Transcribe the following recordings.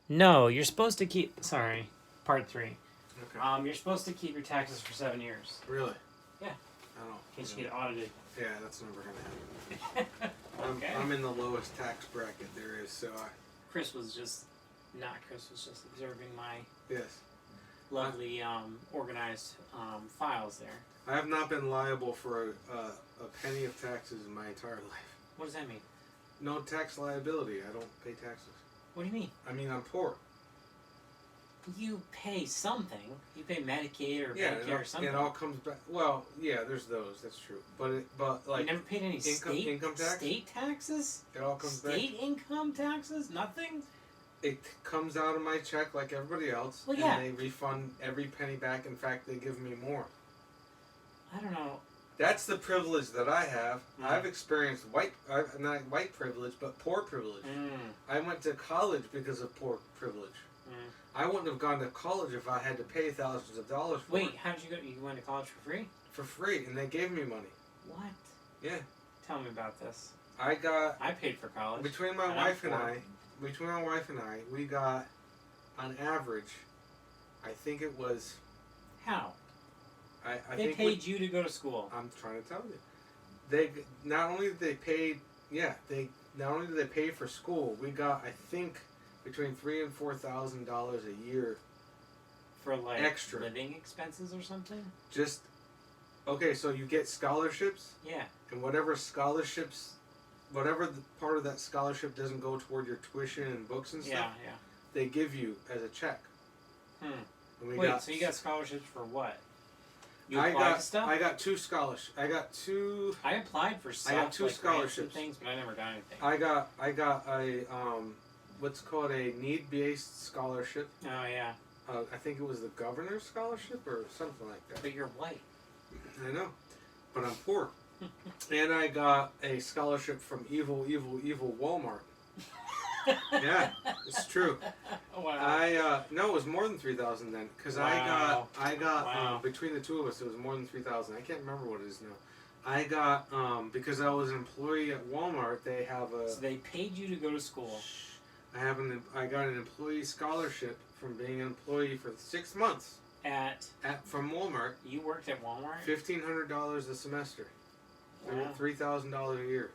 No, you're supposed to keep. Sorry, part 3. Okay. You're supposed to keep your taxes for 7 years. Really? Yeah. I don't. In case you get audited. Yeah, that's never gonna happen. Okay. I'm in the lowest tax bracket there is, so Chris was just observing my yes. lovely organized files there. I have not been liable for a penny of taxes in my entire life. What does that mean? No tax liability. I don't pay taxes. What do you mean? I mean, I'm poor. You pay something. You pay Medicaid or Yeah, Medicare or something. it all comes back. Well, yeah, there's those. That's true. But like you never paid any income tax. State taxes? It all comes back. State income taxes? Nothing? It comes out of my check like everybody else, Well, yeah. and they refund every penny back. In fact, they give me more. I don't know. That's the privilege that I have. Mm. I've experienced not white privilege, but poor privilege. I went to college because of poor privilege. I wouldn't have gone to college if I had to pay thousands of dollars for it. Wait, how did you go? You went to college for free? For free, and they gave me money. What? Yeah. Tell me about this. I paid for college. between my wife and I, we got on average, I think it was. How? I They think paid you to go to school. I'm trying to tell you. They not only did they pay, not only did they pay for school. We got, I think, between $3,000 and $4,000 a year For like extra living expenses or something? Just okay. So you get scholarships. Yeah. And whatever the part of that scholarship doesn't go toward your tuition and books and stuff. Yeah. They give you as a check. And Wait, so you got scholarships for what? You I applied to stuff? I got 2 scholarships. I applied for stuff. I got 2 like scholarships. and things, but I never got anything. I got a what's called a need-based scholarship. Oh yeah. I think it was the governor's scholarship or something like that. But you're white. I know, but I'm poor. And I got a scholarship from evil Walmart. Yeah, it's true. Wow. No, it was more than 3,000 then, because Wow. I got Wow. between the two of us, it was more than 3,000. I can't remember what it is now. I got because I was an employee at Walmart. They have a. So they paid you to go to school. I got an employee scholarship from being an employee for 6 months from Walmart. You worked at Walmart? $1,500 a semester. Wow. $3,000 a year.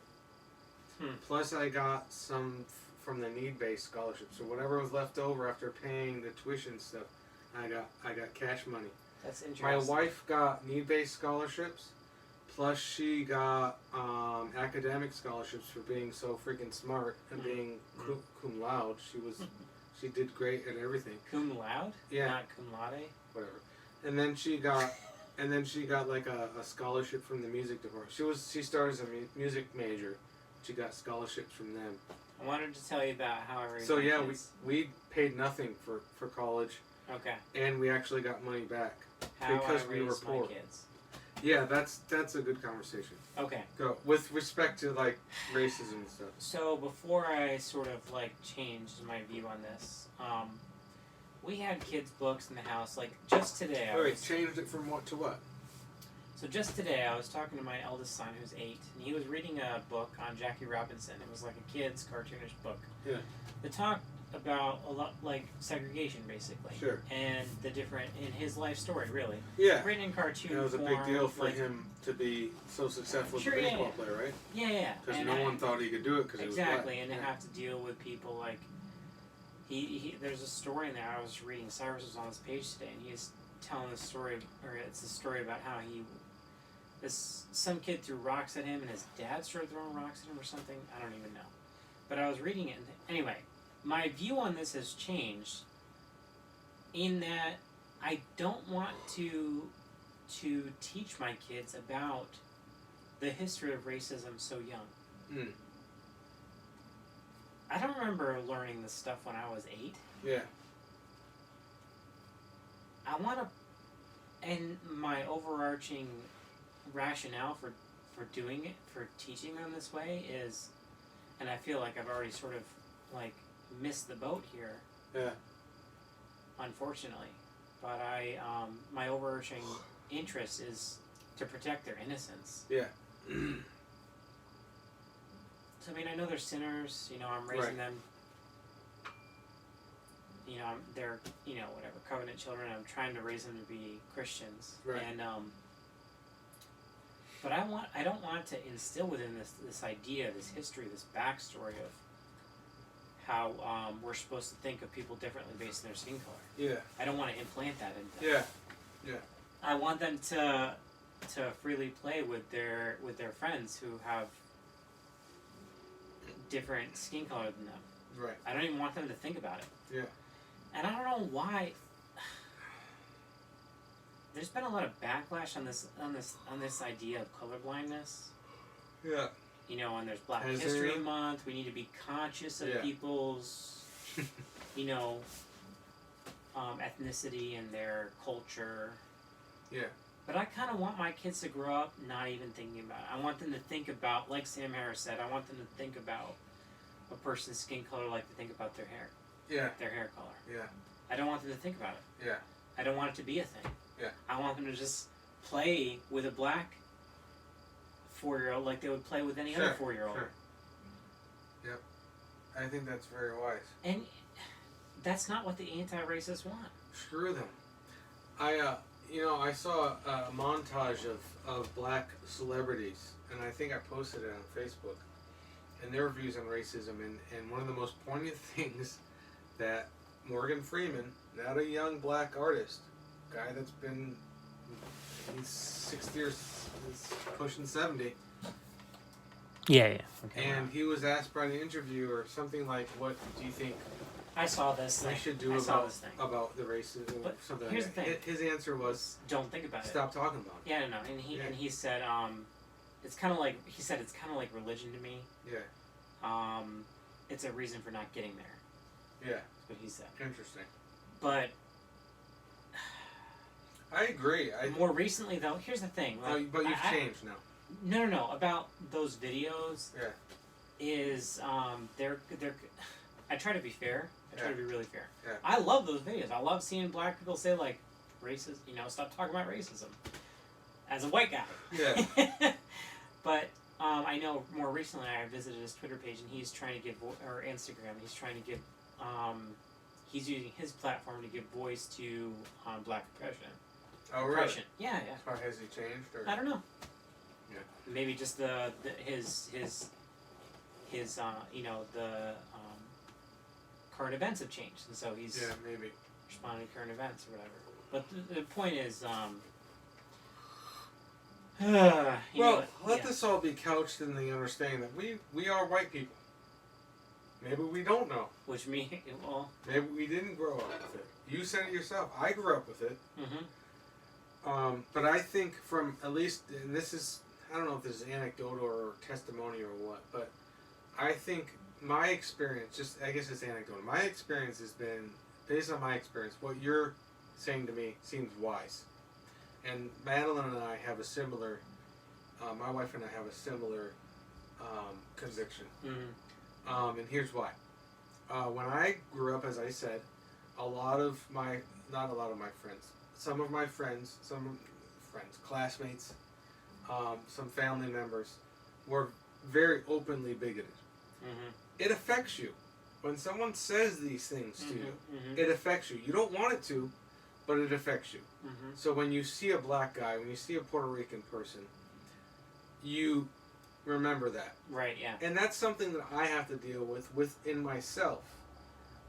Hmm. Plus, I got some from the need-based scholarship. So whatever was left over after paying the tuition stuff, I got cash money. That's interesting. My wife got need-based scholarships. Plus, she got academic scholarships for being so freaking smart and being cum laude. She did great at everything. Cum laude? Yeah. Not cum laude? Whatever. And then she got like a scholarship from the music department. She started as a music major. She got scholarships from them. I wanted to tell you about how I raised So my yeah, kids. we paid nothing for college. Okay. And we actually got money back How because I we were raised poor. my kids. Yeah, that's a good conversation. Okay. Go with respect to like racism and stuff. So before I sort of like changed my view on this, we had kids' books in the house. Like just today, Wait, changed it from what to what? So just today, I was talking to my eldest son, who's 8, and he was reading a book on Jackie Robinson. It was like a kid's cartoonish book. Yeah. It talked about a lot like segregation, basically. Sure. And the different in his life story, really. Yeah. Written in cartoon It was a big form, deal for like, him to be so successful Sure, as a yeah, baseball yeah. player, right? Yeah. Because And no one thought he could do it because he was black. exactly, and to have to deal with people like he. There's a story in there I was reading. Cyrus was on this page today, and he's telling the story, or it's a story about how some kid threw rocks at him, and his dad started throwing rocks at him or something. I don't even know. But I was reading it, and anyway, my view on this has changed in that I don't want to teach my kids about the history of racism so young. I don't remember learning this stuff when I was 8. Yeah. I want to, and my overarching rationale for doing it, for teaching them this way is, and I feel like I've already sort of like missed the boat here. Yeah. Unfortunately, but my overarching interest is to protect their innocence. Yeah. So I mean, I know they're sinners. You know, I'm raising them they're, whatever, covenant children. I'm trying to raise them to be Christians. Right. And but I don't want to instill within this idea, this history, this backstory of how we're supposed to think of people differently based on their skin color. Yeah. I don't want to implant that in them. Yeah. I want them to freely play with their friends who have different skin color than them. Right. I don't even want them to think about it. Yeah. And I don't know why. There's been a lot of backlash on this idea of colorblindness. Yeah. And there's Black Has History there? Month. We need to be conscious of Yeah. people's, ethnicity and their culture. Yeah. But I kind of want my kids to grow up not even thinking about it. I want them to think about, like Sam Harris said, I want them to think about a person's skin color like to think about their hair. Yeah. Their hair color. Yeah. I don't want them to think about it. Yeah. I don't want it to be a thing. Yeah. I want them to just play with a black 4-year-old like they would play with any other 4-year-old. Sure. Yep. I think that's very wise. And that's not what the anti-racists want. Screw them. I saw a montage of black celebrities, and I think I posted it on Facebook, and their views on racism, and one of the most poignant things that Morgan Freeman, not a young black artist, guy that's been, he's 60 or he's pushing 70, Yeah. Okay. and he was asked by the interviewer something like, what do you think I saw this we thing. should do I saw this thing. about the racism? But Something here's like the that. thing. His answer was, Don't think about it. stop talking about it. Yeah, no, and he said, it's kind of like religion to me. Yeah. It's a reason for not getting there. Yeah. That's what he said. Interesting. But I agree. more recently, though, here's the thing. Like, but you've changed now. No. About those videos. Yeah. Is they're. I try to be fair. I try to be really fair. Yeah. I love those videos. I love seeing black people say like, racist. Stop talking about racism. As a white guy. Yeah. But I know more recently I visited his Twitter page and he's trying to give or Instagram. He's trying to give. He's using his platform to give voice to black oppression. Oh, really? Oppression. Yeah. Or has he changed? Or? I don't know. Yeah. Maybe just his current events have changed, and so he's Yeah, maybe. responding to current events or whatever. But the point is, let this all be couched in the understanding that we are white people. Maybe we don't know. Which me, well. Maybe we didn't grow up with it. You said it yourself. I grew up with it. Mm-hmm. But I think from at least, and this is, I don't know if this is anecdotal or testimony or what, but I think my experience, I guess it's anecdotal. My experience has been, based on my experience, what you're saying to me seems wise. And Madeline and I have a similar, my wife and I have a similar conviction. Mm-hmm. And here's why. When I grew up, as I said, not a lot of my friends, some friends, classmates, some family members were very openly bigoted. Mm-hmm. It affects you. When someone says these things to you, Mm-hmm. it affects you. You don't want it to, but it affects you. Mm-hmm. So when you see a black guy, when you see a Puerto Rican person, you remember that. Right, yeah. And that's something that I have to deal with within myself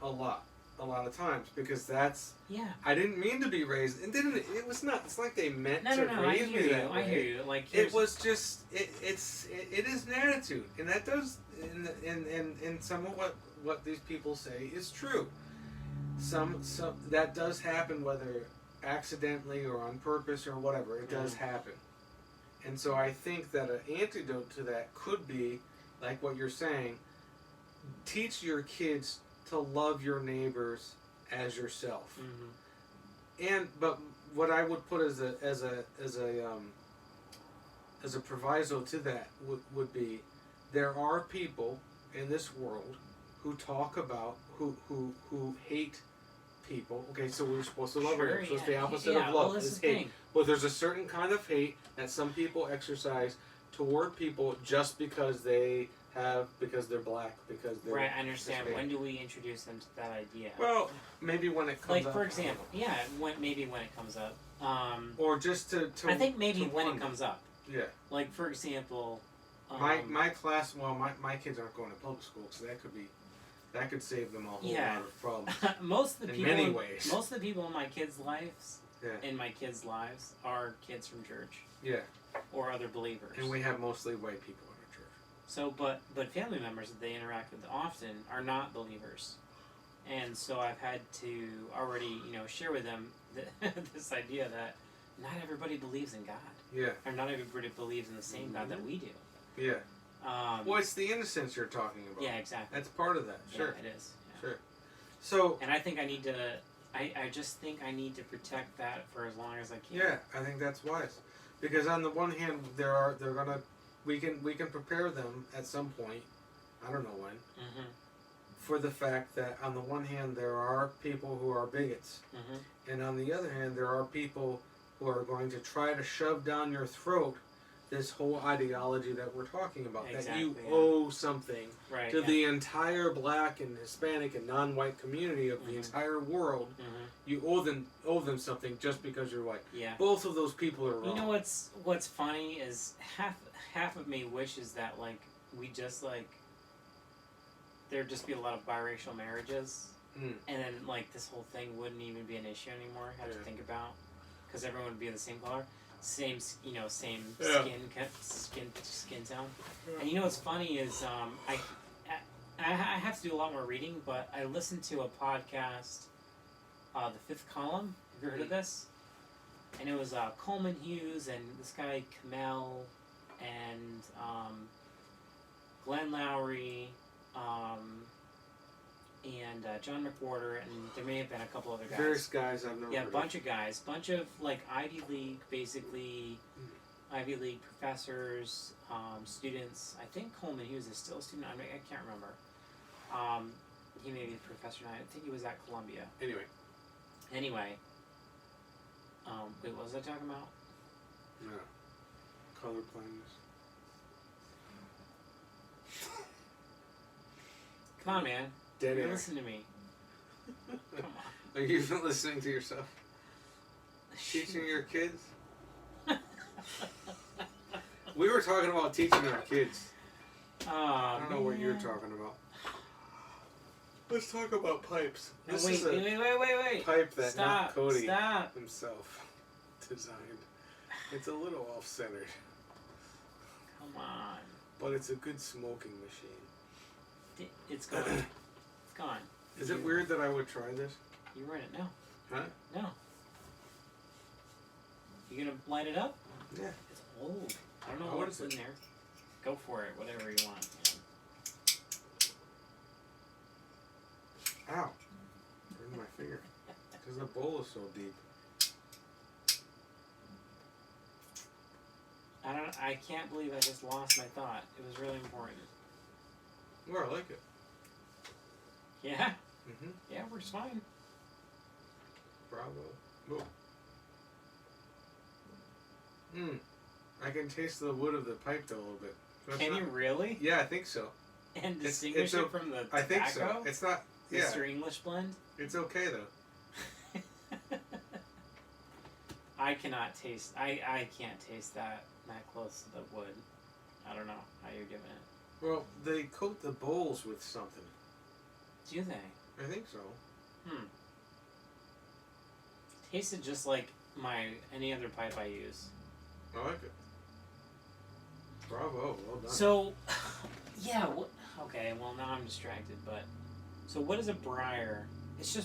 a lot of times, because that's, Yeah. I didn't mean to be raised. It's not like they meant to No, I raise hear me you. that way. I hear you. Like, It was just, it is an attitude, and that does, and some of what these people say is true. Some that does happen, whether accidentally or on purpose or whatever. It does happen, and so I think that an antidote to that could be, like what you're saying, teach your kids to love your neighbors as yourself. Mm-hmm. But what I would put as a proviso to that would be, there are people in this world who talk about who hate people. Okay, so we're supposed to love Sure, them. So it's the yeah. opposite Yeah, of well, love. that's It's the hate. thing. Well, there's a certain kind of hate that some people exercise toward people just because they have because they're black, because they're Right, I understand. Hispanic. When do we introduce them to that idea? Well, maybe when it comes like up. for example, yeah, maybe when it comes up. Or just to I think maybe to when wonder. it comes up. Yeah. Like for example, My class, well, my kids aren't going to public school, so that could save them a whole Yeah. lot of problems. most of the In people many ways. most of the people in my kids' lives Yeah. in my kids' lives are kids from church Yeah. or other believers. And we have mostly white people in our church. So, but family members that they interact with often are not believers, and so I've had to already share with them this idea that not everybody believes in God, Yeah. or not everybody believes in the same God that we do. Yeah. Um, Well, it's the innocence you're talking about. yeah, exactly. That's part of that. Sure. Yeah, it is. Yeah. Sure. So. And I think I need to. I just think I need to protect that for as long as I can. Yeah, I think that's wise, because on the one hand, we can prepare them at some point, I don't know when, Mhm. for the fact that on the one hand there are people who are bigots, Mhm. and on the other hand there are people who are going to try to shove down your throat this whole ideology that we're talking about, that you Exactly, yeah. owe something Right. to yeah. the entire black and Hispanic and non-white community of the Mhm. entire world. Mhm. You owe them something just because you're white. Yeah. Both of those people are wrong. You know what's funny is half of me wishes that like we just like there'd just be a lot of biracial marriages, Mm. and then like this whole thing wouldn't even be an issue anymore. Have to Yeah. think about, because everyone would be the same color, same same Yeah. skin tone. And you know what's funny is I have to do a lot more reading, but I listened to a podcast, The Fifth Column. Have you heard of this? And it was Coleman Hughes and this guy Kamel and Glenn Lowry and John McWhorter, and there may have been a couple other guys. Various guys I've never Yeah, heard a bunch of guys, bunch of like Ivy League, basically Ivy League professors, students. I think Coleman Hughes is still a student. I can't remember. He may be a professor now. I think he was at Columbia. of. Anyway, Wait, what was I talking about? no. Color blindness. Come on, man. Dead air. Listen to me. Come on. Are you even listening to yourself? Teaching your kids? We were talking about teaching our kids. I don't know what you're talking about. Let's talk about pipes. This is a Wait. pipe that Stop. not Cody Stop. himself designed. It's a little off-centered, Come on. but it's a good smoking machine. It's gone. It's gone. Is it weird that I would try this? You run it. No. Huh? No. You gonna light it up? Yeah. It's old. I don't know Oh, what what's is in it? there. Go for it. Whatever you want. Ow. Burned my finger. Because the bowl is so deep. I can't believe I just lost my thought. It was really important. Well, I like it. Yeah? Mm-hmm. Yeah, works fine. Bravo. Mmm. I can taste the wood of the pipe though a little bit. So it's Can not- you really? Yeah, I think so. And It's- distinguish it's a- it from the tobacco? I think so. It's not. Yeah, Mr. English blend? it's okay though. I cannot taste. I can't taste that close to the wood. I don't know how you're doing it. Well, they coat the bowls with something. Do they? I think so. Tasted just like any other pipe I use. I like it. Bravo. Well done. So, yeah. Okay. Well, now I'm distracted. But so, what is a briar? It's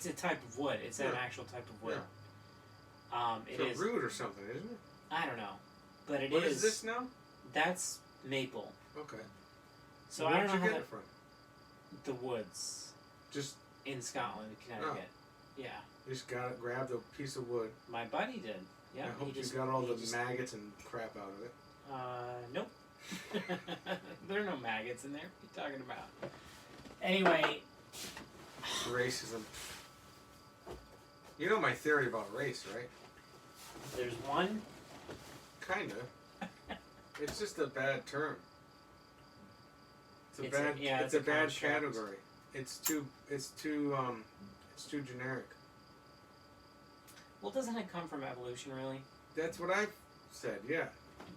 a type of wood. It's an Yeah. actual type of wood. It it's is. a root or something, isn't it? I don't know, but it is. What is this now? That's maple. Okay. So Where'd I don't know you how get that, it from? the woods Just in Scotland, Connecticut. Yeah, you just grabbed a piece of wood. my buddy did. Yeah, I hope he just you got all he the just- maggots and crap out of it. Nope. There are no maggots in there. What are you talking about? Anyway, Racism. You know my theory about race, right? there's one. Kinda. It's just a bad term. It's a bad. yeah, It's a bad construct. category. It's too generic. Well, doesn't it come from evolution, really? That's what I said. Yeah.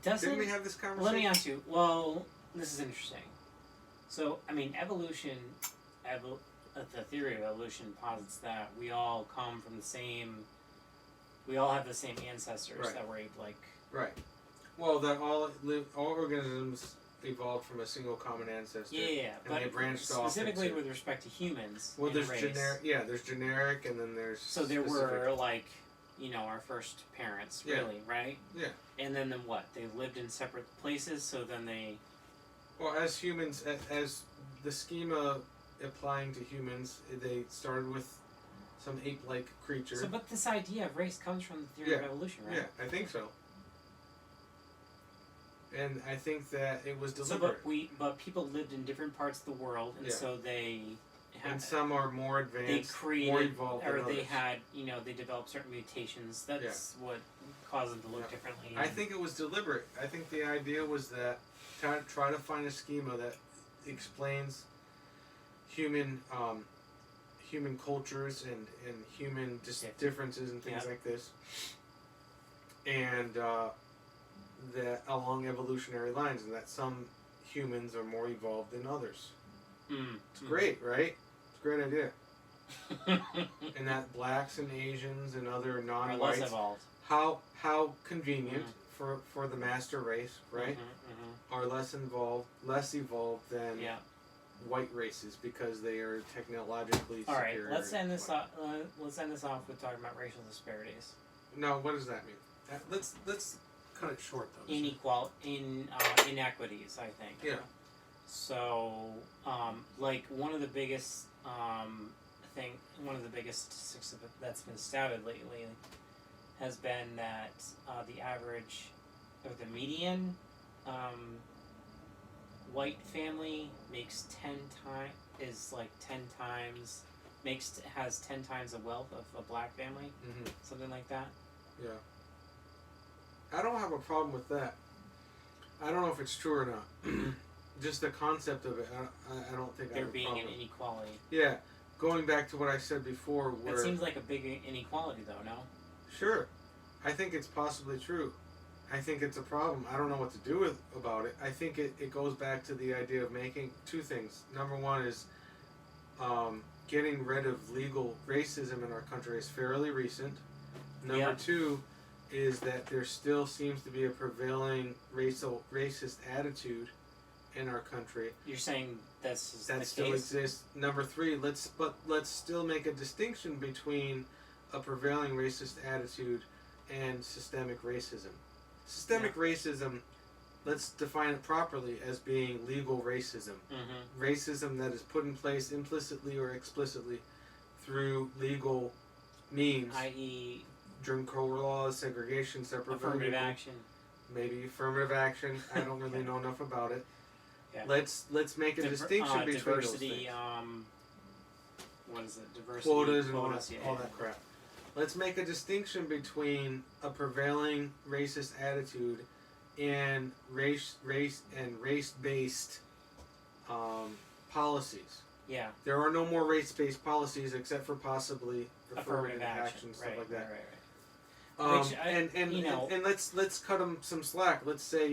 Doesn't Didn't we have this conversation? Let me ask you. Well, this is interesting. So, I mean, the theory of evolution posits that we all come from the same. We all have the same ancestors Right. that were like. Right. Well, that all organisms evolved from a single common ancestor. Yeah, And they but branched off specifically into- with respect to humans. Well, in there's race. generic. Yeah, there's generic, and then there's. So there specific. were like, our first parents, Yeah. really, right? Yeah. And then what? They lived in separate places, so then they. Well, as humans, as the schema applying to humans, they started with some ape-like creature. So, but this idea of race comes from the theory of Yeah. evolution, right? Yeah, I think so. And I think that it was So, deliberate. but people lived in different parts of the world, and Yeah. so they had. And some are more They advanced, created, more evolved or than they others. had, they developed certain mutations. That's what caused them to look Yeah. differently. I think it was deliberate. I think the idea was that try to find a schema that explains human human cultures and human differences and things Yeah. like this, and that along evolutionary lines, and that some humans are more evolved than others. It's great, right? It's a great idea. And that blacks and Asians and other Or less non-whites, evolved. how convenient for the master race, right? Mm-hmm. Are less evolved than Yeah. white races because they are technologically All right. superior. Let's end this off. Let's end this off with talking about racial disparities. No, what does that mean? Let's cut it short though. Inequities, I think. Yeah. So, like one of the biggest statistics that's been touted lately has been that the average or the median white family makes 10 times the wealth of a black family, something like that. Yeah. I don't have a problem with that. I don't know if it's true or not. Just the concept of it, I don't think I There have a being problem an with. inequality. Yeah, going back to what I said before, where That seems like a big inequality, though. No. sure, I think it's possibly true. I think it's a problem. I don't know what to do about it. I think it goes back to the idea of making two things. Number one is getting rid of legal racism in our country is fairly recent. Number Yeah. two is that there still seems to be a prevailing racist attitude in our country You're saying that that the still case? exists. Number three, let's still make a distinction between a prevailing racist attitude and systemic racism. Systemic racism, let's define it properly as being legal racism. Mm-hmm. Racism that is put in place implicitly or explicitly through legal means. I.e., Jim Crow laws, segregation, separate affirmative living, action. maybe affirmative action. I don't really know enough about it. Yeah. Let's make a distinction between diversity, those things. What is it? Diversity Quotas and all quotas, that crap. Let's make a distinction between a prevailing racist attitude and race-based policies. Yeah. There are no more race-based policies except for possibly affirmative action, stuff right, like that. Right. Which And let's cut them some slack. Let's say,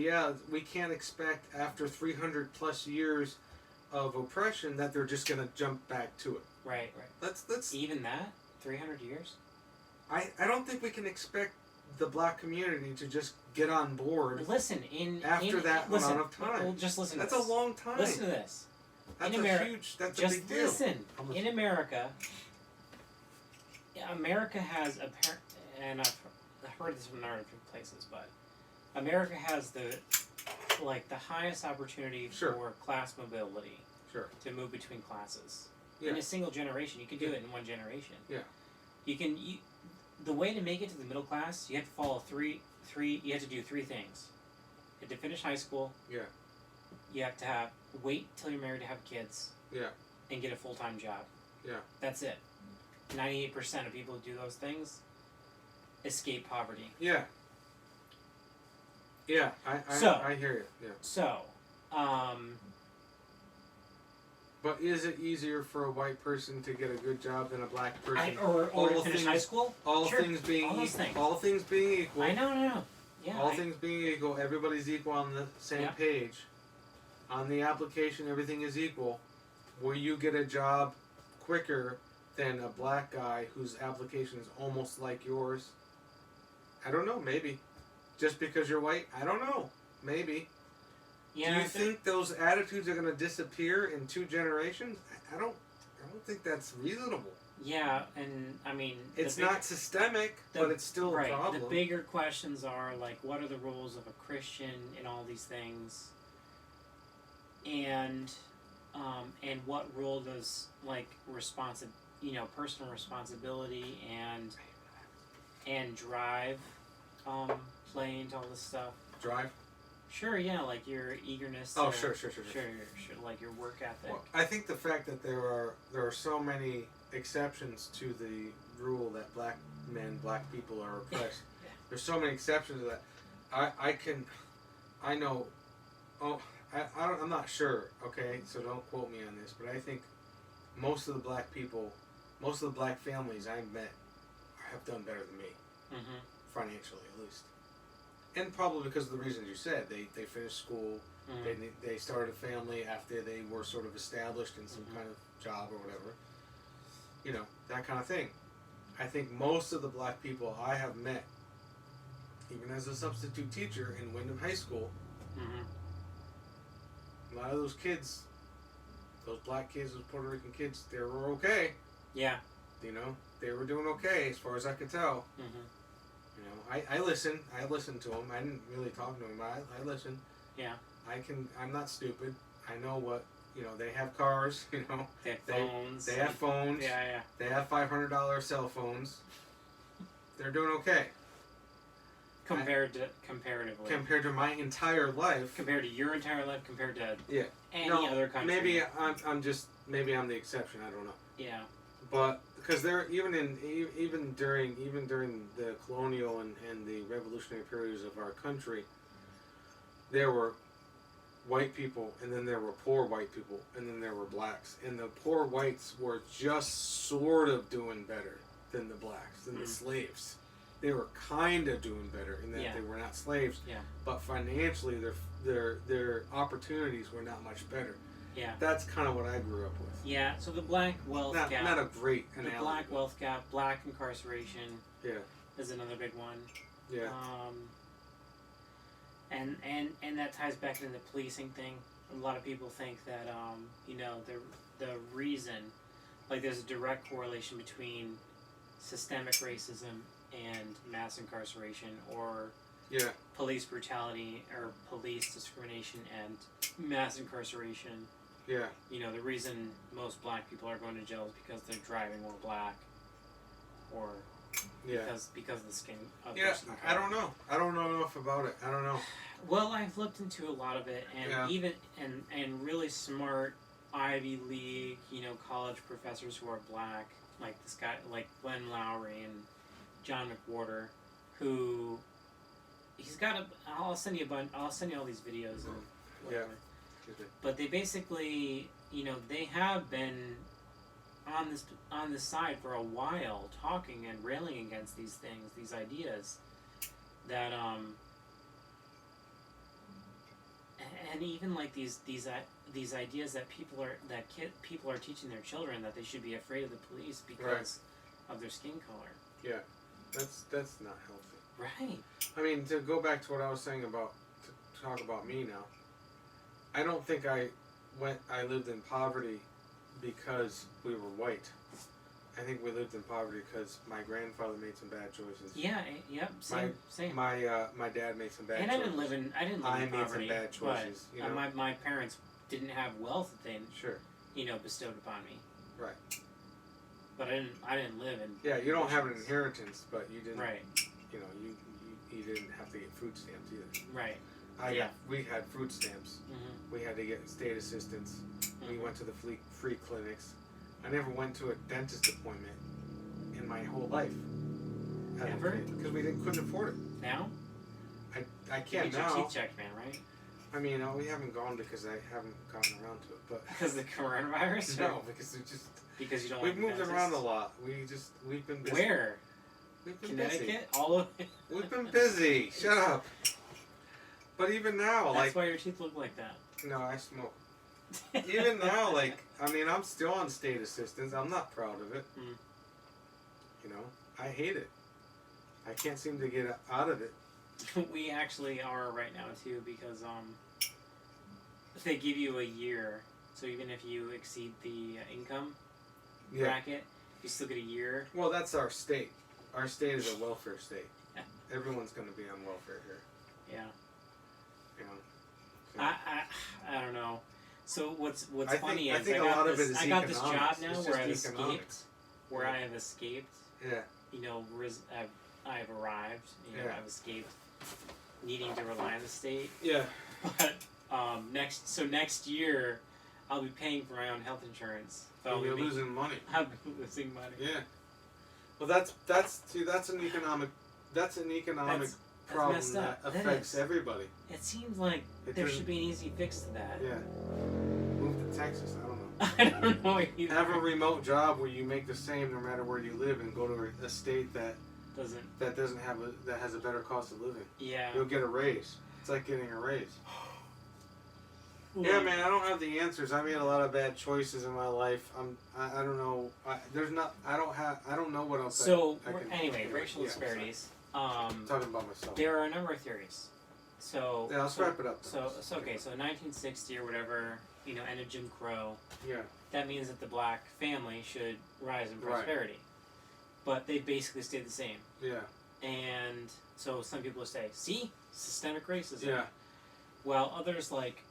we can't expect after 300 plus years of oppression that they're just gonna jump back to it. Right. Let's Even that? 300 years? I don't think we can expect the black community to just get on board Listen, after that amount of time. Well, just listen. That's to a this. long time. Listen to this. That's in a Ameri- huge. That's a Just big deal. listen. In America, America has and I've heard this from other places, but America has the highest opportunity Sure. for class mobility. Sure. To move between classes Yeah. in a single generation. You can do it in one generation. Yeah. The way to make it to the middle class, you have to follow three. You have to do three things. You have to finish high school. Yeah. You have to wait till you're married to have kids. Yeah. And get a full-time job. Yeah. That's it. 98% of people who do those things escape poverty. Yeah. Yeah. I So- hear you. Yeah. So, But is it easier for a white person to get a good job than a black person? Or to finish high school? All Sure. things being All those things. all things being equal. I know. Yeah. All things being equal, everybody's equal on the same Yeah. page. On the application, everything is equal. Will you get a job quicker than a black guy whose application is almost like yours? I don't know. Maybe. Just because you're white? I don't know. Maybe. Yeah. Do you think those attitudes are going to disappear in 2 generations? I don't think that's reasonable. Yeah, and I mean, It's not systemic, but it's still a problem. The bigger questions are like, what are the roles of a Christian in all these things, and what role does like personal responsibility and drive play into all this stuff? Drive? Sure, yeah, like your eagerness. Oh, to, sure, like your work ethic. Well, I think the fact that there are so many exceptions to the rule that black people are oppressed. Yeah. There's so many exceptions to that. I'm not sure. Okay, so don't quote me on this, but I think most of the black families I've met have done better than me, Mm-hmm. financially at least. And probably because of the reasons you said. They finished school, Mm-hmm. they started a family after they were sort of established in some Mhm. kind of job or whatever. You know, that kind of thing. I think most of the black people I have met, even as a substitute teacher in Wyndham High School, Mm-hmm. a lot of those kids, those black kids, those Puerto Rican kids, they were okay. Yeah. You know, they were doing okay as far as I could tell. Mm-hmm. You know, I listened to them. I didn't really talk to them, but I listened. Yeah. I'm not stupid. I know what, they have cars, They have phones. They have phones. Yeah. They have $500 cell phones. They're doing okay. Comparatively. Compared to my entire life. Compared to your entire life, compared to Yeah. any No, other country. Maybe I'm the exception. I don't know. Yeah. But because there even during the colonial and the revolutionary periods of our country, there were white people, and then there were poor white people, and then there were blacks, and the poor whites were just sort of doing better than the blacks, than the slaves. They were kind of doing better in that they were not slaves, but financially their opportunities were not much better. Yeah. That's kind of what I grew up with. Yeah. So the black wealth gap. Not a great analogy. The black wealth gap, black incarceration. Yeah. Is another big one. Yeah. And that ties back into the policing thing. A lot of people think that the reason, like, there's a direct correlation between systemic racism and mass incarceration, or police brutality or police discrimination and mass incarceration. Yeah. The reason most black people are going to jail is because they're driving while black, or because of the skin of their skin color. I don't know. I don't know enough about it. I don't know. Well, I've looked into a lot of it, and even and really smart Ivy League, college professors who are black, like this guy, like Glenn Lowry and John McWhorter, who he's got I'll send you all these videos and whatever. But they basically, they have been on this side for a while, talking and railing against these things, these ideas that and even like these ideas that people are teaching their children that they should be afraid of the police because of their skin color. Yeah, that's not healthy. Right. I mean, to go back to what I was saying about, to talk about me now, I don't think I lived in poverty because we were white. I think we lived in poverty because my grandfather made some bad choices. Yeah. Yep. Same. My dad made some bad choices. And I didn't live in poverty. I made some bad choices. But my parents didn't have wealth that they bestowed upon me. Right. But I didn't live in. Yeah, you don't have an inheritance, but you didn't. Right. You didn't have to get food stamps either. Right. We had food stamps. Mm-hmm. We had to get state assistance. Mm-hmm. We went to the free clinics. I never went to a dentist appointment in my whole life. Ever? Because we couldn't afford it. Now? I can't you get now. your teeth checked, man, right? I mean, we haven't gone because I haven't gotten around to it, but Because of the coronavirus? no, because we just Because you don't we've like moved dentists? around a lot. We've been busy. Where? We've been Connecticut? busy. All over? We've been busy. Shut up. But even now, That's why your teeth look like that. no, I smoke. Even now, I mean, I'm still on state assistance. I'm not proud of it. Mm. You know, I hate it. I can't seem to get out of it. We actually are right now too, because they give you a year, so even if you exceed the income bracket, you still get a year. Well, that's our state. Our state is a welfare state. Everyone's going to be on welfare here. Yeah. You know. So. I don't know. So what's I funny think is a lot of it is I got this economics. job now It's where I've just escaped. economics. Where I have escaped. Yeah. You know, I've arrived. You know, Yeah. I've escaped needing to rely on the state. Yeah. But next year, I'll be paying for my own health insurance. So You're losing money. I'll be losing money. Yeah. Well, that's an economic problem messed that up. That affects is. everybody. It seems like It there doesn't- should be an easy fix to that. Yeah. Move to Texas. I don't know. I don't know either. Have a remote job where you make the same no matter where you live, and go to a state that Doesn't. has a better cost of living. Yeah. You'll get a raise. It's like getting a raise. Yeah, man, I don't have the answers. I made a lot of bad choices in my life. I don't know. I don't know what else. So I can, anyway, racial yeah, disparities. I'm talking about myself. There are a number of theories. So Yeah, let's wrap it up. So okay, so 1960 or whatever, you know, ended Jim Crow. Yeah. That means that the black family should rise in Right. prosperity, but they basically stayed the same. Yeah. And so some people say, see, systemic racism. Yeah. Well, others like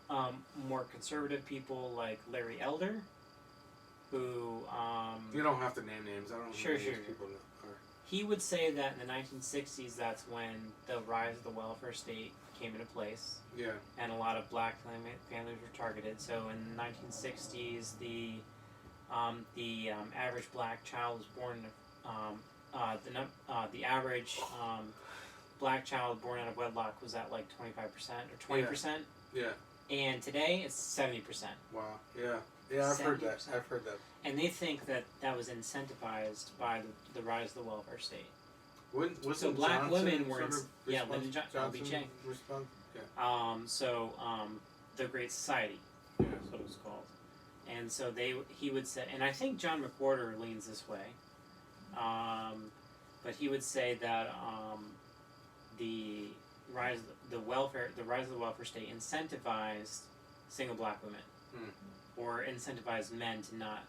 more conservative people like Larry Elder, who You don't have to name names. I don't know Sure, who sure. these people are. he would say that in the 1960s that's when the rise of the welfare state came into place, Yeah. and a lot of black families were targeted. So in the 1960s, the average black child was born. The average black child born out of wedlock was at like 25% or 20%. Yeah. And today it's 70%. Wow. Yeah. Yeah, I've heard that. 70%. I've heard that. And they think that that was incentivized by the rise of the welfare state. Wasn't So black Johnson women were sort of yeah, respons- Lyndon Johnson LBJ. Yeah. The Great Society, Yeah. that's what it was called. And so he would say, and I think John McWhorter leans this way, but he would say that the rise of the welfare state incentivized single black women, or incentivized men to not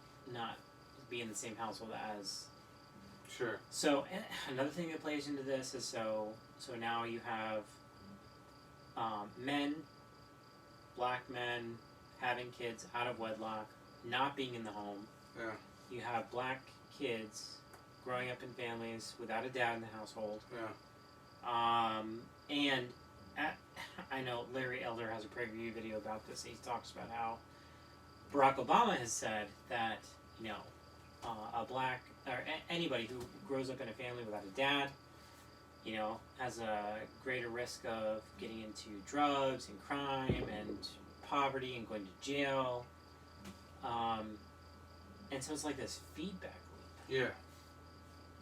be in the same household as. Sure. So another thing that plays into this is so now you have black men having kids out of wedlock, not being in the home. Yeah. You have black kids growing up in families without a dad in the household. Yeah. And I know Larry Elder has a preview video about this. He talks about how Barack Obama has said that, you know, a black or anybody who grows up in a family without a dad, you know, has a greater risk of getting into drugs and crime and poverty and going to jail. And so it's like this feedback loop. Yeah.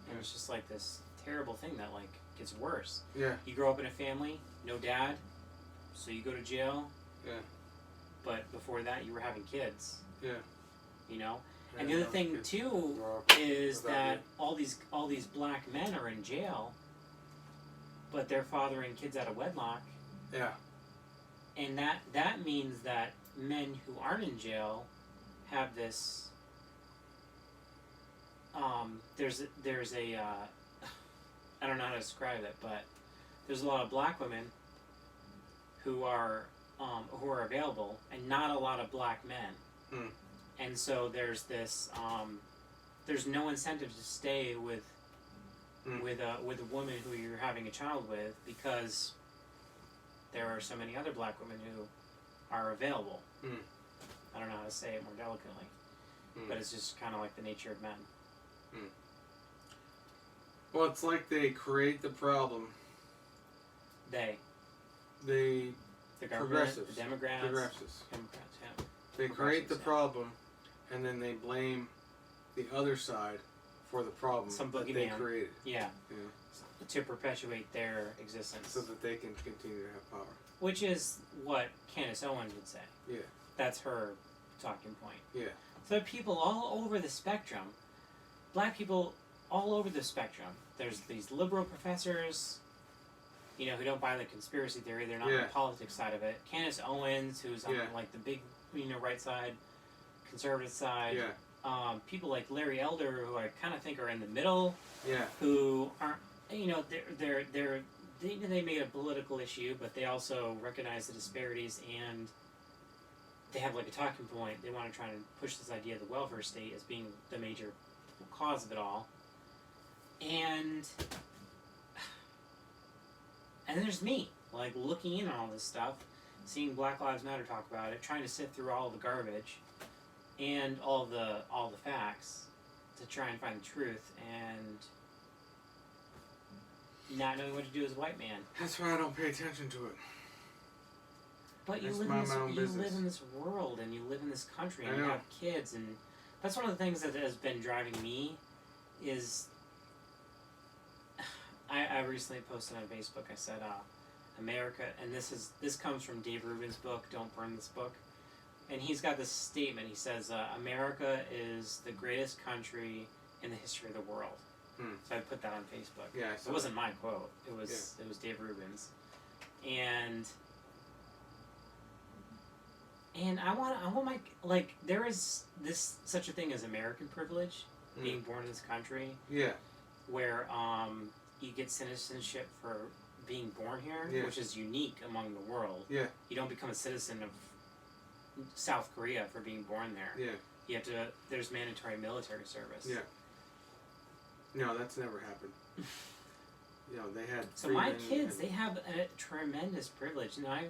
And it's just like this terrible thing that like gets worse. Yeah. You grow up in a family, no dad, so you go to jail. Yeah. But before that, you were having kids. Yeah. You know. Yeah, And the other those thing kids too grow up is without that you. all these black men are in jail, but they're fathering kids out of wedlock, Yeah. and that means that men who aren't in jail have this. There's a I don't know how to describe it, but there's a lot of black women who are available, and not a lot of black men. And so there's this there's no incentive to stay with a woman who you're having a child with, because there are so many other black women who are available. I don't know how to say it more delicately, but it's just kind of like the nature of men. Well, it's like they create the problem. They the government, Progressives. the Democrats. Progressives. Democrats, yeah. They create the Progressives, yeah. problem, and then they blame the other side for the problem Some that they boogeyman. created. Yeah. You know, To perpetuate their existence. so that they can continue to have power. Which is what Candace Owens would say. Yeah. That's her talking point. Yeah. So people all over the spectrum, black people all over the spectrum. There's these liberal professors, you know, who don't buy the conspiracy theory. They're not on Yeah. the politics side of it. Candace Owens, who's on Yeah. like the big, you know, right side, conservative side. Yeah. People like Larry Elder, who I kind of think are in the middle, Yeah. who aren't, you know, they made a political issue, but they also recognize the disparities, and they have like a talking point. They want to try and push this idea of the welfare state as being the major cause of it all. And then there's me, like looking in on all this stuff, seeing Black Lives Matter talk about it, trying to sift through all the garbage and all the facts to try and find the truth, and not knowing what to do as a white man. That's why I don't pay attention to it. But you Just live in mind this, my own you business. live in this world, and you live in this country, and I you know. have kids, and that's one of the things that has been driving me. Is I recently posted on Facebook. I said, America, and this comes from Dave Rubin's book, Don't Burn This Book, and he's got this statement. He says, America is the greatest country in the history of the world. So I put that on Facebook. Yeah, I It saw wasn't my quote. It was Dave Rubin's, and I want my, like, there is this such a thing as American privilege, being born in this country, Yeah. where you get citizenship for being born here, Yeah. which is unique among the world. Yeah. You don't become a citizen of South Korea for being born there. Yeah. You have to. There's mandatory military service. Yeah. No, that's never happened. You know, they had. So my freedom kids, and- they have a tremendous privilege, and I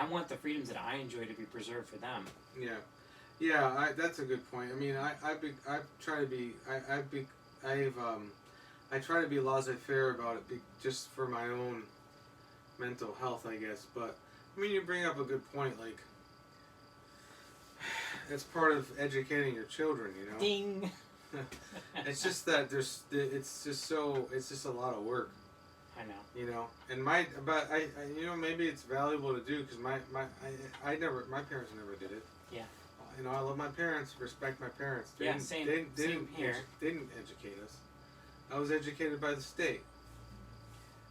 want the freedoms that I enjoy to be preserved for them. Yeah, yeah. That's a good point. I mean, I try to be. I try to be laissez-faire about it, just for my own mental health, I guess. But I mean, you bring up a good point. Like, it's part of educating your children. You know. Ding. It's just that it's just a lot of work. I know. You know, and but I you know, maybe it's valuable to do, because my parents never did it. Yeah. You know, I love my parents, respect my parents. They Yeah, didn't- same- They same didn't here. They didn't educate us. I was educated by the state,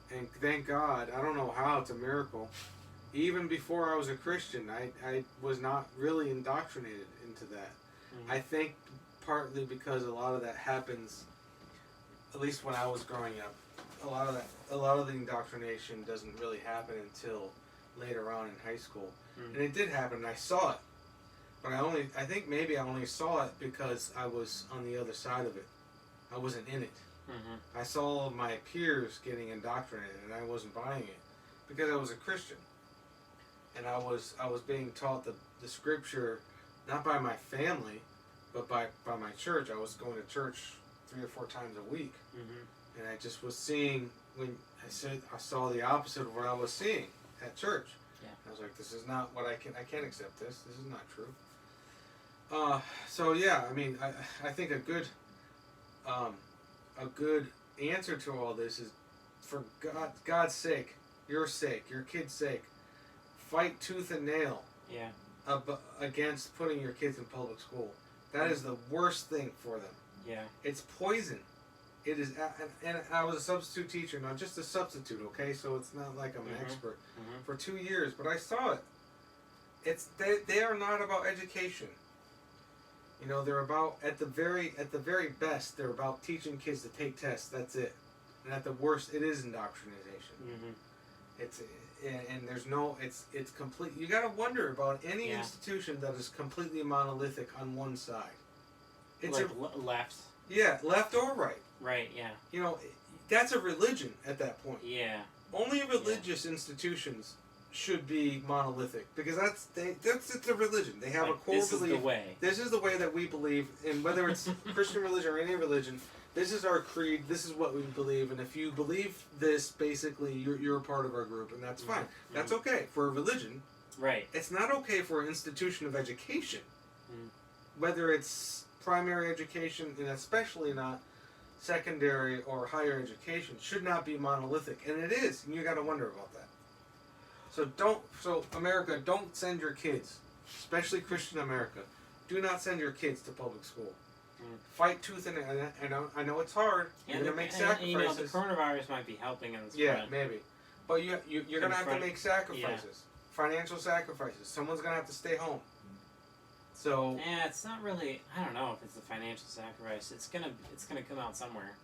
and thank God. I don't know how, it's a miracle. Even before I was a Christian, I was not really indoctrinated into that. Mhm. I think partly because a lot of that happens, at least when I was growing up, a lot of the indoctrination doesn't really happen until later on in high school. Mm. And it did happen, and I saw it. But I think maybe I only saw it because I was on the other side of it. I wasn't in it. Mm-hmm. I saw my peers getting indoctrinated, and I wasn't buying it because I was a Christian. And I was being taught the scripture, not by my family, but by my church. I was going to church 3 or 4 times a week. Mm-hmm. And I just was seeing, when I saw the opposite of what I was seeing at church. Yeah. I was like, this is not what I can't accept this. This is not true. So yeah, I mean, I think a good answer to all this is, for God's sake, your kid's sake, fight tooth and nail Yeah. against putting your kids in public school. That is the worst thing for them. Yeah. It's poison. It is, and I was a substitute teacher, not just a substitute, okay? So it's not like I'm an Mhm. expert. Mhm. For 2 years, but I saw it. They are not about education. You know, they're about, at the very best, they're about teaching kids to take tests. That's it. And at the worst, it is indoctrination. Mm-hmm. And there's no, it's complete. You got to wonder about any Yeah. institution that is completely monolithic on one side. It's Like left. left or right. Right. Yeah. You know, that's a religion at that point. Yeah. Only religious institutions should be monolithic, because it's a religion. They have Like, a core this belief. is the way. This is the way that we believe, and whether it's Christian religion or any religion, This is our creed. This is what we believe, and if you believe this, basically, you're a part of our group, and that's fine. That's okay for a religion. Right. It's not okay for an institution of education, Mm. whether it's primary education and especially not secondary or higher education. Should not be monolithic, and it is. And you got to wonder about that. So America, don't send your kids, especially Christian America. Do not send your kids to public school. Mm. Fight tooth and nail. I know it's hard. You're gonna make sacrifices. You know, the coronavirus might be helping in this. Yeah, front. maybe. But you're gonna have to make sacrifices, financial sacrifices. Someone's gonna have to stay home. So. Yeah, it's not really. I don't know if it's a financial sacrifice. It's gonna come out somewhere.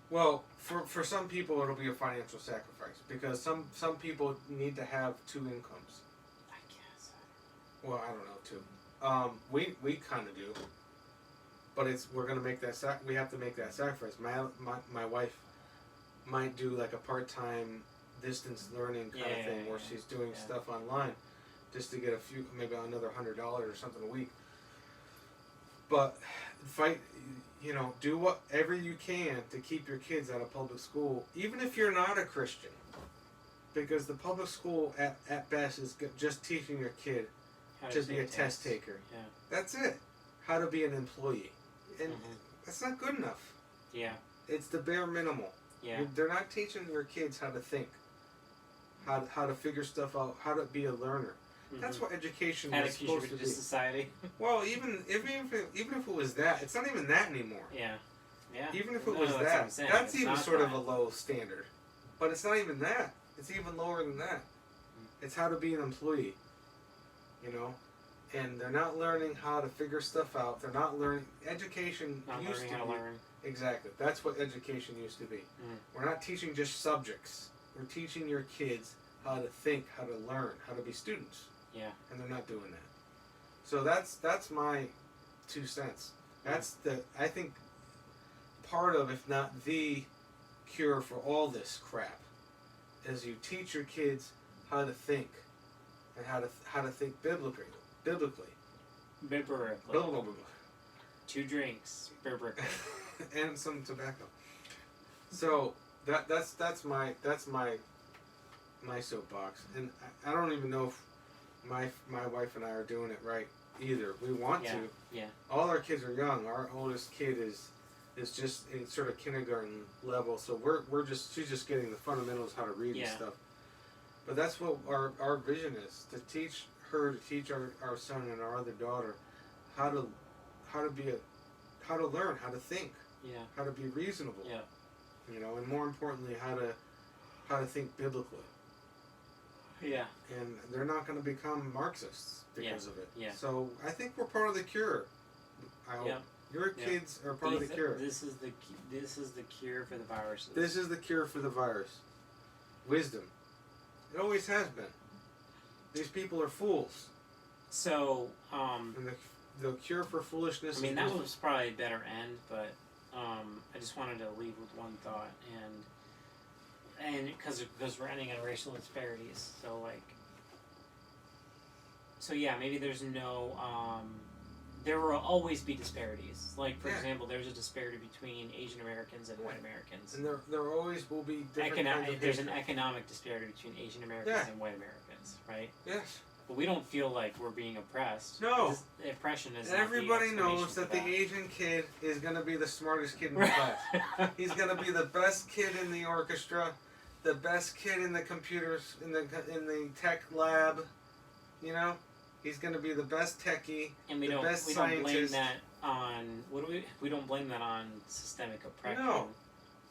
Well, for some people it'll be a financial sacrifice because some people need to have two incomes. I guess. Well, I don't know too. We kind of do. But we're gonna make that we have to make that sacrifice. My wife might do like a part-time distance learning kind of thing where she's doing stuff online just to get maybe another $100 or something a week. But do whatever you can to keep your kids out of public school, even if you're not a Christian, because the public school at best is just teaching your kid to be a test taker. Yeah. That's it. How to be an employee. And that's not good enough. Yeah. It's the bare minimal. Yeah. They're not teaching your kids how to think, how to figure stuff out, how to be a learner. Mm-hmm. That's what education is supposed to be. Society. Well, even if it was that, it's not even that anymore. Yeah. Yeah. Even if it was that's even sort of a low standard. But it's not even that. It's even lower than that. It's how to be an employee. And they're not learning how to figure stuff out. They're not learning. Education used to be. Exactly. That's what education used to be. Mm. We're not teaching just subjects. We're teaching your kids how to think, how to learn, how to be students. Yeah. And they're not doing that. So that's my 2 cents. That's I think part of, if not the cure for all this crap, is you teach your kids how to think and how to think biblically. Biblically. 2 drinks. Biblically. And some tobacco. So that's my soapbox, and I don't even know if my wife and I are doing it right either. We want to. Yeah. All our kids are young. Our oldest kid is just in sort of kindergarten level, so she's just getting the fundamentals, how to read and stuff. But that's what our vision is, to teach our son and our other daughter how to learn, how to think, how to be reasonable, and more importantly, how to think biblically. Yeah. And they're not going to become Marxists because of it. Yeah. So I think we're part of the cure. I hope. Your kids are part of the cure. This is the cure for the viruses. This is the cure for the virus. Wisdom. It always has been. These people are fools. So, and the cure for foolishness. I mean, that was probably a better end, but I just wanted to leave with one thought, and because we're ending on racial disparities, so maybe there's no there will always be disparities. Like, for example, there's a disparity between Asian Americans and white Americans. And there always will be different kinds of there's an economic disparity between Asian Americans and white Americans, right? Yes. But we don't feel like we're being oppressed. No. Oppression is Everybody knows that the Asian kid is going to be the smartest kid in the class. He's going to be the best kid in the orchestra, the best kid in the computers, in the tech lab, He's going to be the best techie, and we don't blame that on we don't blame that on systemic oppression. No,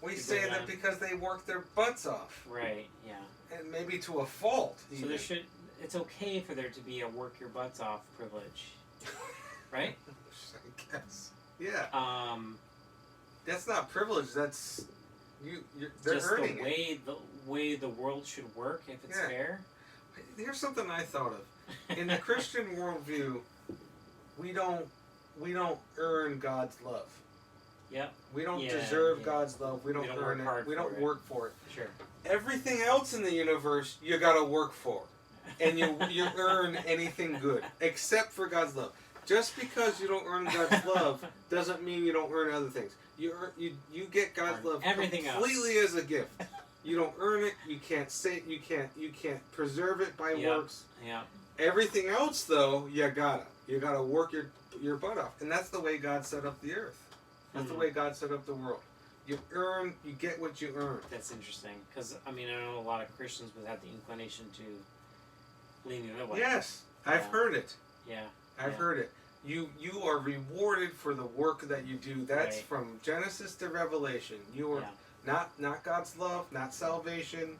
we say that because they work their butts off. Right. Yeah. And maybe to a fault. So it's okay for there to be a work your butts off privilege, right? I guess. Yeah. That's not privilege. That's they're just earning the way the world should work if it's fair. Here's something I thought of. In the Christian worldview, we don't earn God's love. Yep. We don't deserve God's love. We don't earn it. We don't work for it. Sure. Everything else in the universe, you gotta work for, and you earn anything good except for God's love. Just because you don't earn God's love doesn't mean you don't earn other things. You get God's love everything completely as a gift. You don't earn it. You can't say. You can't preserve it by works. Yeah. Everything else, though, you gotta work your butt off, and that's the way God set up the earth. That's the way God set up the world. You get what you earn. That's interesting, because I mean, I know a lot of Christians would have the inclination to lean the other way. Yes, I've heard it. Yeah. I've heard it. You are rewarded for the work that you do. That's from Genesis to Revelation. You are not God's love, not salvation,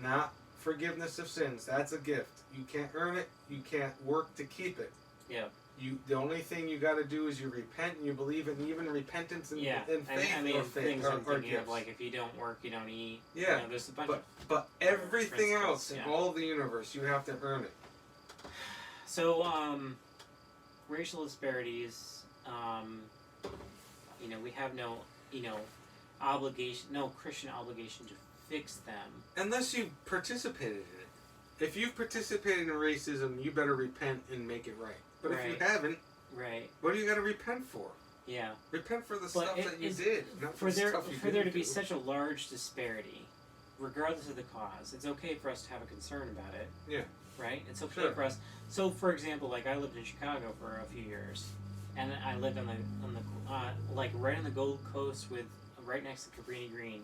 not forgiveness of sins. That's a gift. You can't earn it. You can't work to keep it. Yeah. The only thing you got to do is you repent and you believe in even repentance and, and faith. I mean, or faith things I'm thinking gifts. Of, like if you don't work, you don't eat. Yeah. You know, there's a bunch but everything else in all the universe, you have to earn it. So, racial disparities, we have no, obligation, no Christian obligation to fix them. Unless you participated in it. If you've participated in racism, you better repent and make it right. But if you haven't, what do you got to repent for? Yeah. Repent for the stuff that you did, not for the stuff you For there to be do. such a large disparity, regardless of the cause, it's okay for us to have a concern about it. Yeah. Right? It's okay for us. So, for example, like I lived in Chicago for a few years, and I lived on the like right on the Gold Coast right next to Cabrini Green.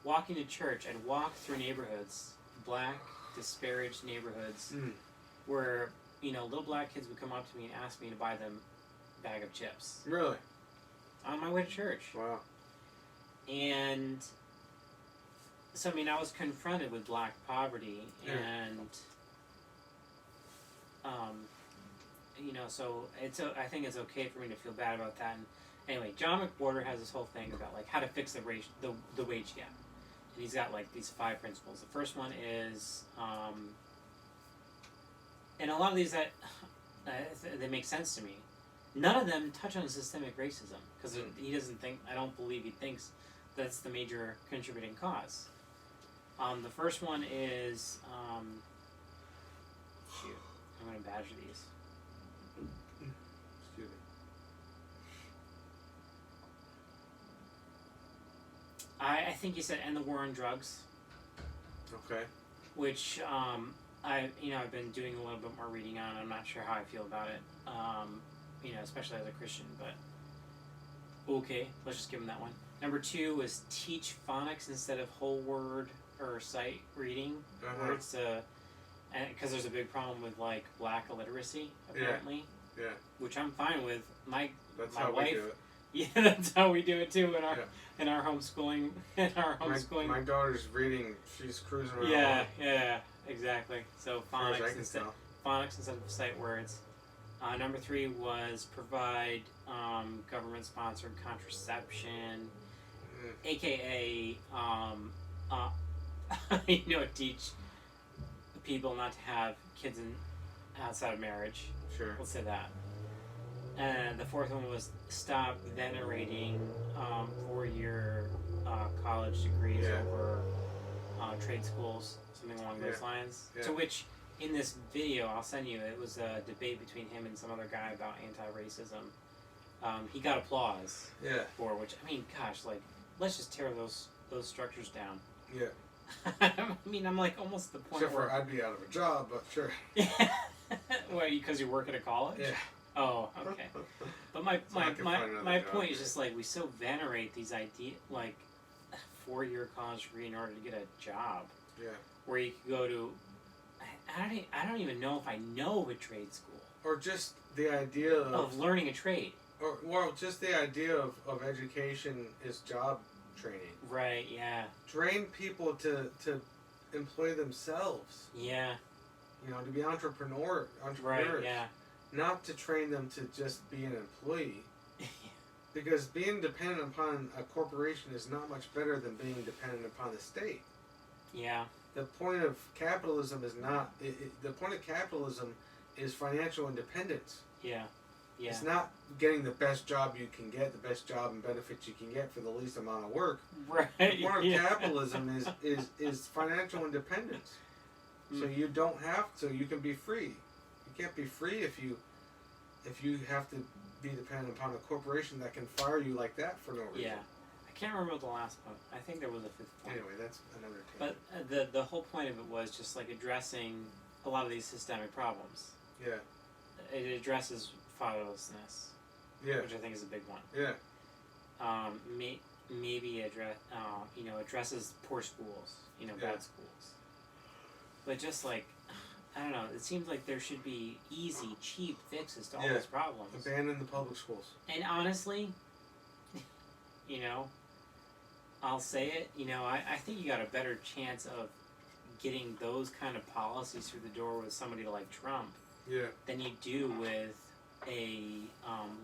Walking to church, I'd walk through neighborhoods, black, disparaged neighborhoods, where little black kids would come up to me and ask me to buy them a bag of chips. Really? On my way to church. Wow. And so, I mean, I was confronted with black poverty, and so I think it's okay for me to feel bad about that. And anyway, John McWhorter has this whole thing about like how to fix the wage gap, and he's got like these 5 principles. The first one is, and a lot of these that they make sense to me. None of them touch on systemic racism because he doesn't think. I don't believe he thinks that's the major contributing cause. The first one is, I'm going to badger these. Excuse me. I think you said end the war on drugs. Okay. Which I've been doing a little bit more reading on. I'm not sure how I feel about it. Especially as a Christian, but okay, let's just give him that one. Number 2 was teach phonics instead of whole word or sight reading words, because there's a big problem with like black illiteracy apparently. Yeah. Which I'm fine with. That's my how wife, we do it. Yeah, that's how we do it too in our homeschooling. My daughter's reading. She's cruising around. Yeah, exactly. So phonics instead of sight words. Number 3 was provide government-sponsored contraception, aka teach people not to have kids outside of marriage. Sure. We'll say that. And the 4th one was stop venerating 4-year college degrees over trade schools, something along those lines. Yeah. To which, in this video I'll send you, it was a debate between him and some other guy about anti-racism. He got applause for which, I mean, gosh, like, let's just tear those structures down. Yeah. I mean, I'm like almost the point Except for I'd be out of a job, but sure. Why, because you work at a college? Yeah. Oh, okay. But my job, point is just like we so venerate these ideas, like 4-year college degree in order to get a job. Yeah. Where you could go to, I don't even know if I know of a trade school. Or just the idea of learning a trade. Or well, just the idea of education is job training. Right. Yeah. Train people to employ themselves. Yeah. To be entrepreneurs. Right. Yeah. Not to train them to just be an employee. Because being dependent upon a corporation is not much better than being dependent upon the state. Yeah. The point of capitalism is not... the point of capitalism is financial independence. Yeah. Yeah. It's not getting the best job you can get, the best job and benefits you can get for the least amount of work. Right. The point of capitalism is financial independence. So you don't have to. You can be free. You can't be free if you if you have to be dependent upon a corporation that can fire you like that for no reason. Yeah. I can't remember the last point. I think there was a fifth point. Anyway, that's another But the whole point of it was just like addressing a lot of these systemic problems. Yeah. It addresses fatherlessness, Yeah. which I think is a big one. Yeah. Maybe addresses poor schools, Yeah. bad schools. But just like, I don't know, it seems like there should be easy, cheap fixes to all Yeah. these problems. Abandon the public schools. And honestly, I'll say it, I think you got a better chance of getting those kind of policies through the door with somebody like Trump Yeah. than you do with a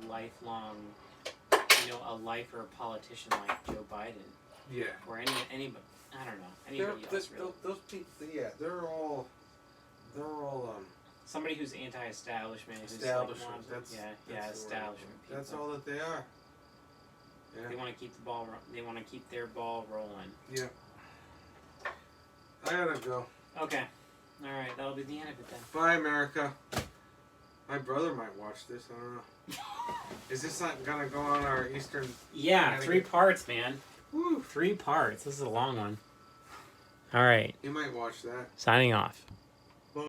lifelong, a lifer politician like Joe Biden Yeah. or anybody. I don't know, anybody else really. Those people, yeah, they're all Somebody who's anti-establishment, who's establishment. like, That's the word. establishment people. That's all that they are. Yeah. They want to keep the ball. They want to keep their ball rolling. Yeah. I gotta go. Okay, all right, that'll be the end of it then. Bye, America. My brother might watch this. I don't know. Is this not gonna go on our Eastern? Yeah, 3 parts, man. Woo. 3 parts. This is a long one. All right, You might watch that. signing off.